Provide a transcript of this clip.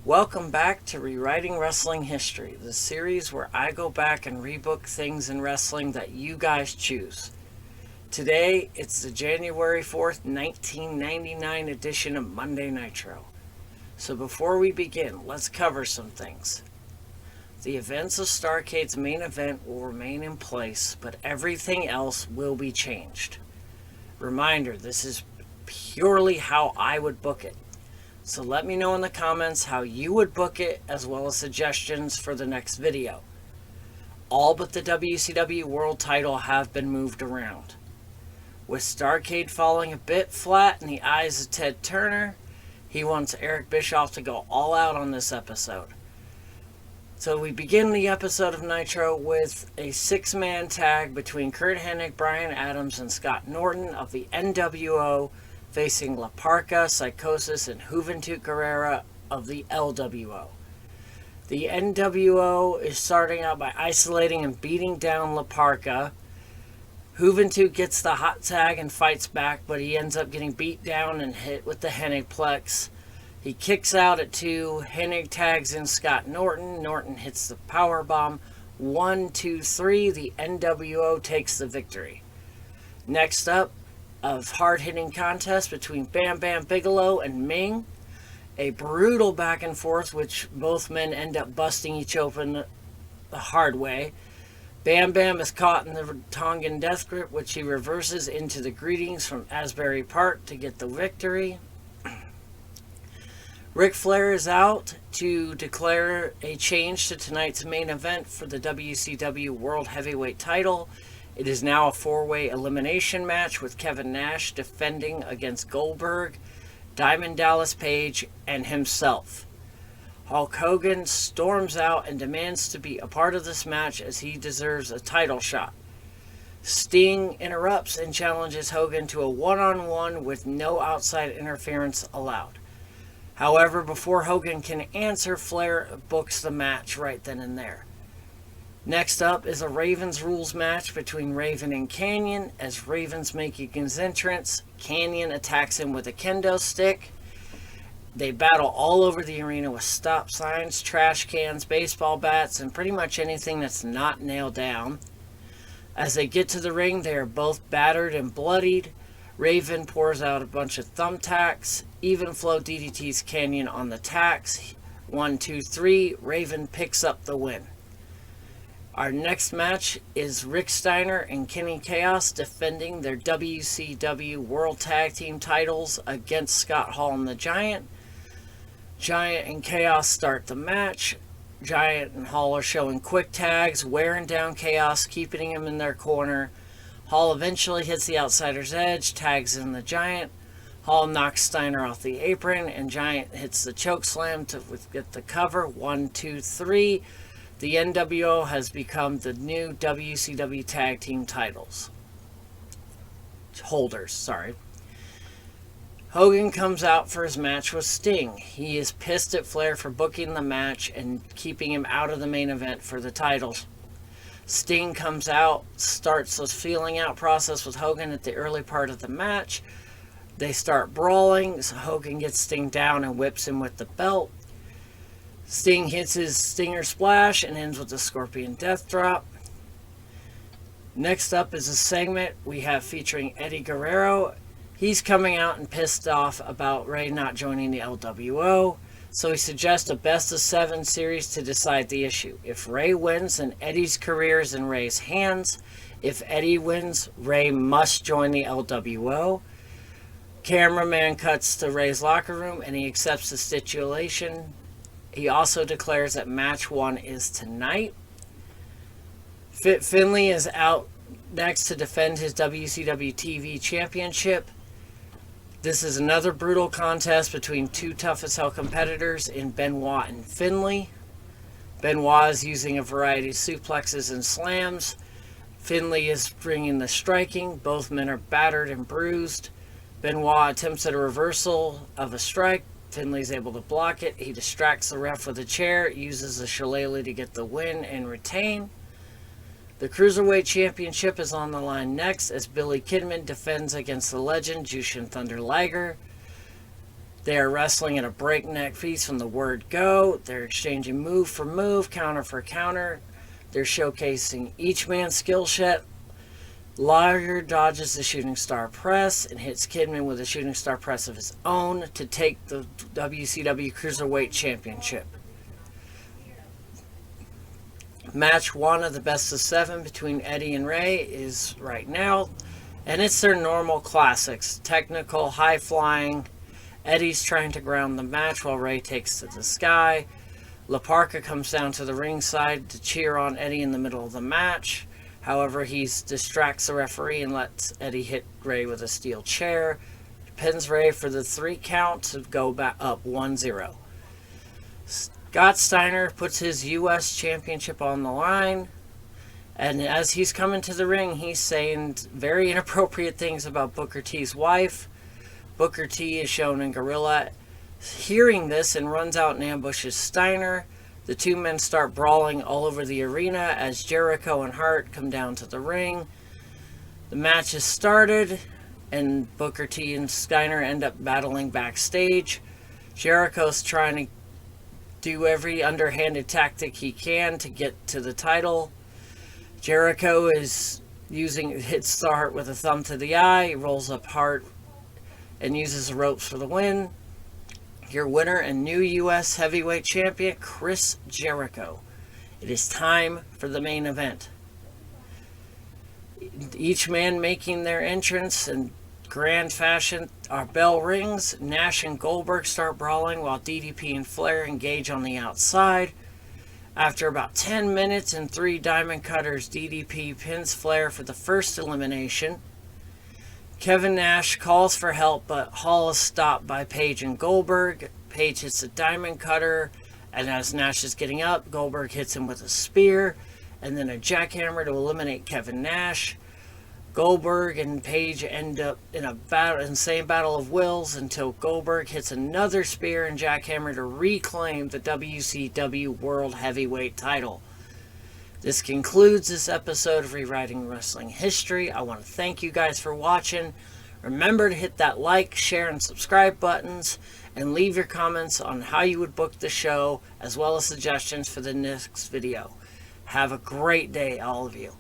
Welcome back to Rewriting Wrestling History, the series where I go back and rebook things in wrestling that you guys choose. Today, it's the January 4th, 1999 edition of Monday Nitro. So before we begin, let's cover some things. The events of Starrcade's main event will remain in place, but everything else will be changed. Reminder, this is purely how I would book it. So let me know in the comments how you would book it, as well as suggestions for the next video. All but the WCW World Title have been moved around. With Starrcade falling a bit flat in the eyes of Ted Turner, he wants Eric Bischoff to go all out on this episode. So we begin the episode of Nitro with a 6-man tag between Curt, Hennig, Brian Adams, and Scott Norton of the NWO, facing La Parka, Psychosis, and Juventud Guerrero of the LWO. The NWO is starting out by isolating and beating down La Parka. Juventud gets the hot tag and fights back, but he ends up getting beat down and hit with the Hennigplex. He kicks out at 2. Hennig tags in Scott Norton. Norton hits the powerbomb. 1, 2, 3. The NWO takes the victory. Next up, a hard-hitting contest between Bam Bigelow and Ming. A brutal back and forth, which both men end up busting each open the hard way. Bam is caught in the Tongan death grip, which he reverses into the greetings from Asbury Park to get the victory. Ric Flair is out to declare a change to tonight's main event for the WCW World Heavyweight title. It is now a 4-way elimination match with Kevin Nash defending against Goldberg, Diamond Dallas Page, and himself. Hulk Hogan storms out and demands to be a part of this match as he deserves a title shot. Sting interrupts and challenges Hogan to a one-on-one with no outside interference allowed. However, before Hogan can answer, Flair books the match right then and there. Next up is a Ravens rules match between Raven and Kanyon. As Raven's making his entrance, Kanyon attacks him with a kendo stick. They battle all over the arena with stop signs, trash cans, baseball bats, and pretty much anything that's not nailed down. As they get to the ring, they are both battered and bloodied. Raven pours out a bunch of thumbtacks, even flow DDTs Kanyon on the tacks. 1, 2, 3, Raven picks up the win. Our next match is Rick Steiner and Kenny Chaos defending their WCW World Tag Team titles against Scott Hall and the Giant. Giant and Chaos start the match. Giant and Hall are showing quick tags, wearing down Chaos, keeping him in their corner. Hall eventually hits the outsider's edge, tags in the Giant. Hall knocks Steiner off the apron, and Giant hits the choke slam to get the cover. 1, 2, 3. The NWO has become the new WCW Tag Team titles. Holders. Hogan comes out for his match with Sting. He is pissed at Flair for booking the match and keeping him out of the main event for the titles. Sting comes out, starts the feeling out process with Hogan at the early part of the match. They start brawling, so Hogan gets Sting down and whips him with the belt. Sting hits his Stinger Splash and ends with the Scorpion Death Drop. Next up is a segment we have featuring Eddie Guerrero. He's coming out and pissed off about Ray not joining the LWO, so he suggests a best-of-7 series to decide the issue. If Ray wins, then Eddie's career is in Ray's hands. If Eddie wins, Ray must join the LWO. Cameraman cuts to Ray's locker room and he accepts the stipulation. He also declares that match 1 is tonight. Finlay is out next to defend his WCW TV championship. This is another brutal contest between two tough as hell competitors in Benoit and Finlay. Benoit is using a variety of suplexes and slams. Finlay is bringing the striking. Both men are battered and bruised. Benoit attempts at a reversal of a strike. Finlay's able to block it. He distracts the ref with a chair, uses a shillelagh to get the win and retain. The Cruiserweight Championship is on the line next as Billy Kidman defends against the legend Jushin Thunder Liger. They are wrestling at a breakneck pace from the word go. They're exchanging move for move, counter for counter. They're showcasing each man's skill set. Liger dodges the shooting star press and hits Kidman with a shooting star press of his own to take the WCW Cruiserweight Championship. Match 1 of the best of 7 between Eddie and Ray is right now, and it's their normal classics. Technical, high-flying. Eddie's trying to ground the match while Ray takes to the sky. La Parka comes down to the ringside to cheer on Eddie in the middle of the match. However, he distracts the referee and lets Eddie hit Ray with a steel chair. Pins Ray for the 3 count to go back up 1-0. Scott Steiner puts his U.S. Championship on the line. And as he's coming to the ring, he's saying very inappropriate things about Booker T's wife. Booker T is shown in Gorilla hearing this and runs out and ambushes Steiner. The two men start brawling all over the arena as Jericho and Hart come down to the ring. The match is started, and Booker T and Steiner end up battling backstage. Jericho's trying to do every underhanded tactic he can to get to the title. Jericho hits the Hart with a thumb to the eye, rolls up Hart, and uses the ropes for the win. Your winner and new U.S. Heavyweight Champion, Chris Jericho. It is time for the main event. Each man making their entrance in grand fashion. Our bell rings. Nash and Goldberg start brawling while DDP and Flair engage on the outside. After about 10 minutes and 3 diamond cutters, DDP pins Flair for the first elimination. Kevin Nash calls for help, but Hall is stopped by Page and Goldberg. Page hits a diamond cutter, and as Nash is getting up, Goldberg hits him with a spear, and then a jackhammer to eliminate Kevin Nash. Goldberg and Page end up in a insane battle of wills until Goldberg hits another spear and jackhammer to reclaim the WCW World Heavyweight title. This concludes this episode of Rewriting Wrestling History. I want to thank you guys for watching. Remember to hit that like, share, and subscribe buttons, and leave your comments on how you would book the show, as well as suggestions for the next video. Have a great day, all of you.